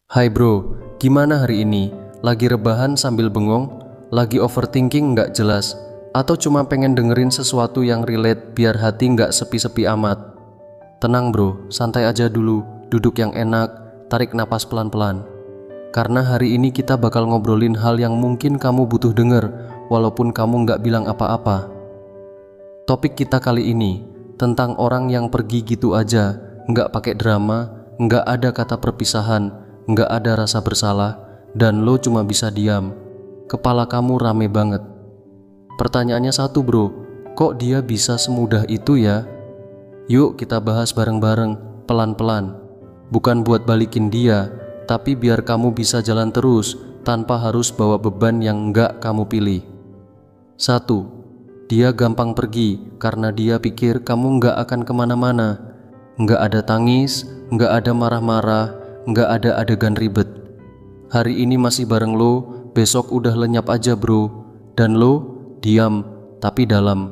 Hai bro, gimana hari ini? Lagi rebahan sambil bengong? Lagi overthinking nggak jelas? Atau cuma pengen dengerin sesuatu yang relate biar hati nggak sepi-sepi amat? Tenang bro, santai aja dulu, duduk yang enak, tarik napas pelan-pelan. Karena hari ini kita bakal ngobrolin hal yang mungkin kamu butuh denger, walaupun kamu nggak bilang apa-apa. Topik kita kali ini tentang orang yang pergi gitu aja, nggak pakai drama, nggak ada kata perpisahan, nggak ada rasa bersalah, dan lo cuma bisa diam. Kepala kamu rame banget. Pertanyaannya satu bro, kok dia bisa semudah itu ya? Yuk kita bahas bareng-bareng, pelan-pelan. Bukan buat balikin dia, tapi biar kamu bisa jalan terus tanpa harus bawa beban yang nggak kamu pilih. 1. Dia gampang pergi karena dia pikir kamu nggak akan kemana-mana. Nggak ada tangis, nggak ada marah-marah, nggak ada adegan ribet. Hari ini masih bareng lo, besok udah lenyap aja bro. Dan lo, diam, tapi dalam.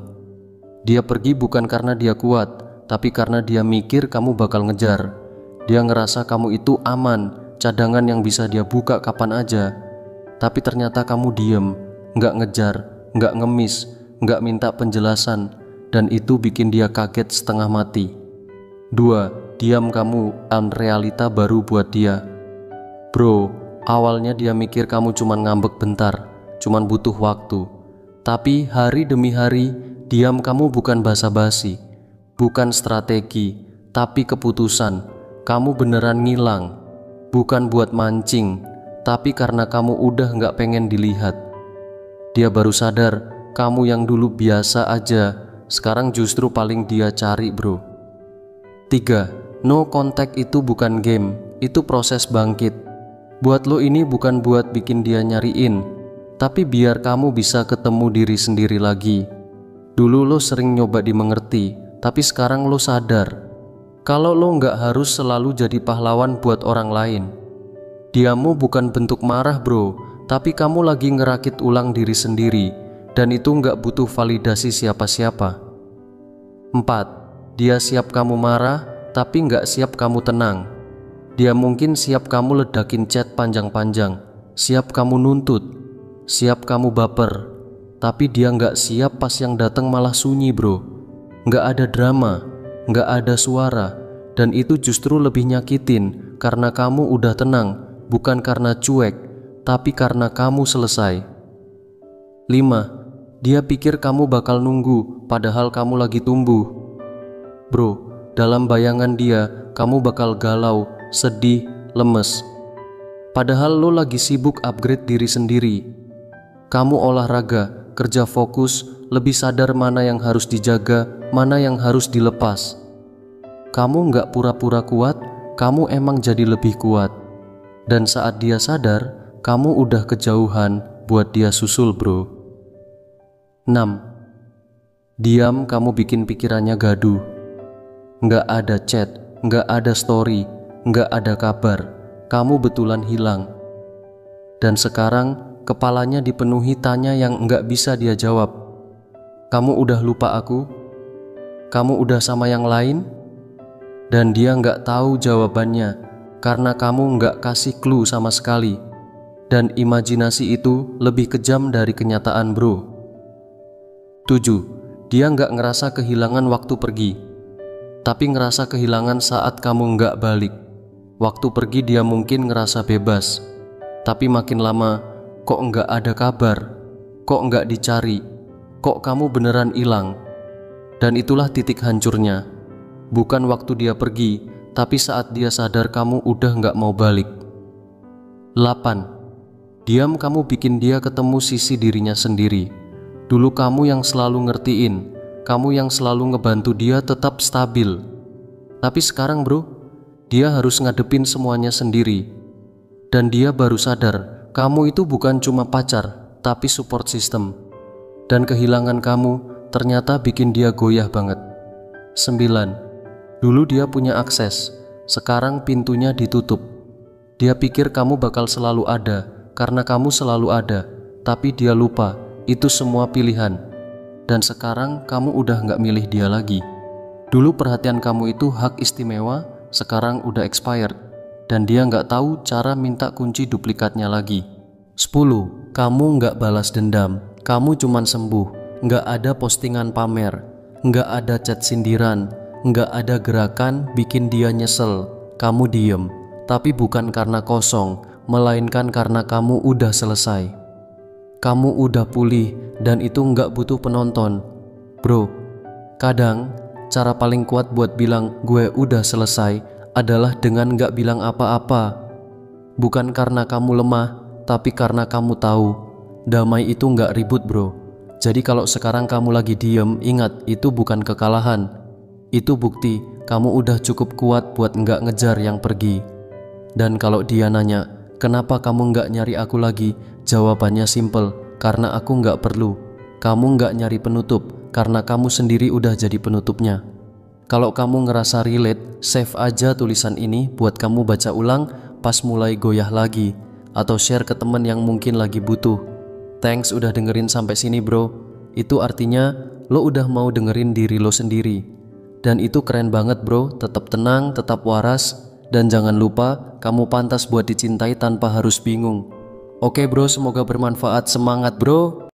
Dia pergi bukan karena dia kuat, tapi karena dia mikir kamu bakal ngejar. Dia ngerasa kamu itu aman, cadangan yang bisa dia buka kapan aja. Tapi ternyata kamu diem, nggak ngejar, nggak ngemis, nggak minta penjelasan, dan itu bikin dia kaget setengah mati. 2. Diam kamu realita baru buat dia. Bro, awalnya dia mikir kamu cuman ngambek bentar, cuman butuh waktu. Tapi hari demi hari, diam kamu bukan basa-basi, bukan strategi, tapi keputusan. Kamu beneran ngilang, bukan buat mancing, tapi karena kamu udah gak pengen dilihat. Dia baru sadar, kamu yang dulu biasa aja, sekarang justru paling dia cari bro. 3. No contact itu bukan game, itu proses bangkit. Buat lo ini bukan buat bikin dia nyariin, tapi biar kamu bisa ketemu diri sendiri lagi. Dulu lo sering nyoba dimengerti, tapi sekarang lo sadar kalau lo nggak harus selalu jadi pahlawan buat orang lain. Diamu bukan bentuk marah bro, tapi kamu lagi ngerakit ulang diri sendiri, dan itu nggak butuh validasi siapa-siapa. 4. Dia siap kamu marah, tapi nggak siap kamu tenang. Dia mungkin siap kamu ledakin chat panjang-panjang, siap kamu nuntut, siap kamu baper. Tapi dia nggak siap pas yang datang malah sunyi bro. Nggak ada drama, nggak ada suara, dan itu justru lebih nyakitin karena kamu udah tenang, bukan karena cuek, tapi karena kamu selesai. 5. Dia pikir kamu bakal nunggu, padahal kamu lagi tumbuh. Bro, dalam bayangan dia, kamu bakal galau, sedih, lemes. Padahal lo lagi sibuk upgrade diri sendiri. Kamu olahraga, kerja fokus, lebih sadar mana yang harus dijaga, mana yang harus dilepas. Kamu nggak pura-pura kuat, kamu emang jadi lebih kuat. Dan saat dia sadar, kamu udah kejauhan buat dia susul bro. 6. Diam kamu bikin pikirannya gaduh. Nggak ada chat, nggak ada story, nggak ada kabar. Kamu betulan hilang. Dan sekarang kepalanya dipenuhi tanya yang nggak bisa dia jawab. Kamu udah lupa aku? Kamu udah sama yang lain? Dan dia nggak tahu jawabannya karena kamu nggak kasih clue sama sekali. Dan imajinasi itu lebih kejam dari kenyataan bro. 7. Dia nggak ngerasa kehilangan waktu pergi, tapi ngerasa kehilangan saat kamu nggak balik. Waktu pergi dia mungkin ngerasa bebas, tapi makin lama kok nggak ada kabar, kok nggak dicari, kok kamu beneran hilang. Dan itulah titik hancurnya. Bukan waktu dia pergi, tapi saat dia sadar kamu udah nggak mau balik. 8. Diam kamu bikin dia ketemu sisi dirinya sendiri. Dulu kamu yang selalu ngertiin, kamu yang selalu ngebantu dia tetap stabil. Tapi sekarang bro, dia harus ngadepin semuanya sendiri. Dan dia baru sadar, kamu itu bukan cuma pacar, tapi support system. Dan kehilangan kamu ternyata bikin dia goyah banget. 9. Dulu dia punya akses, sekarang pintunya ditutup. Dia pikir kamu bakal selalu ada, karena kamu selalu ada. Tapi dia lupa, itu semua pilihan. Dan sekarang kamu udah nggak milih dia lagi. Dulu perhatian kamu itu hak istimewa, sekarang udah expired. dan dia nggak tahu cara minta kunci duplikatnya lagi. 10. Kamu nggak balas dendam. Kamu cuman sembuh. Nggak ada postingan pamer, nggak ada chat sindiran, nggak ada gerakan bikin dia nyesel. Kamu diem, tapi bukan karena kosong, melainkan karena kamu udah selesai. Kamu udah pulih, dan itu nggak butuh penonton. Bro, kadang cara paling kuat buat bilang gue udah selesai adalah dengan nggak bilang apa-apa. Bukan karena kamu lemah, tapi karena kamu tahu damai itu nggak ribut, bro. Jadi kalau sekarang kamu lagi diem, ingat itu bukan kekalahan. Itu bukti kamu udah cukup kuat buat nggak ngejar yang pergi. Dan kalau dia nanya, kenapa kamu nggak nyari aku lagi? Jawabannya simple, karena aku nggak perlu. Kamu nggak nyari penutup, karena kamu sendiri udah jadi penutupnya. Kalau kamu ngerasa relate, save aja tulisan ini buat kamu baca ulang pas mulai goyah lagi, atau share ke temen yang mungkin lagi butuh. Thanks udah dengerin sampai sini, bro. Itu artinya lo udah mau dengerin diri lo sendiri. Dan itu keren banget, bro. Tetap tenang, tetap waras, dan jangan lupa kamu pantas buat dicintai tanpa harus bingung. Oke, bro, semoga bermanfaat. Semangat, bro.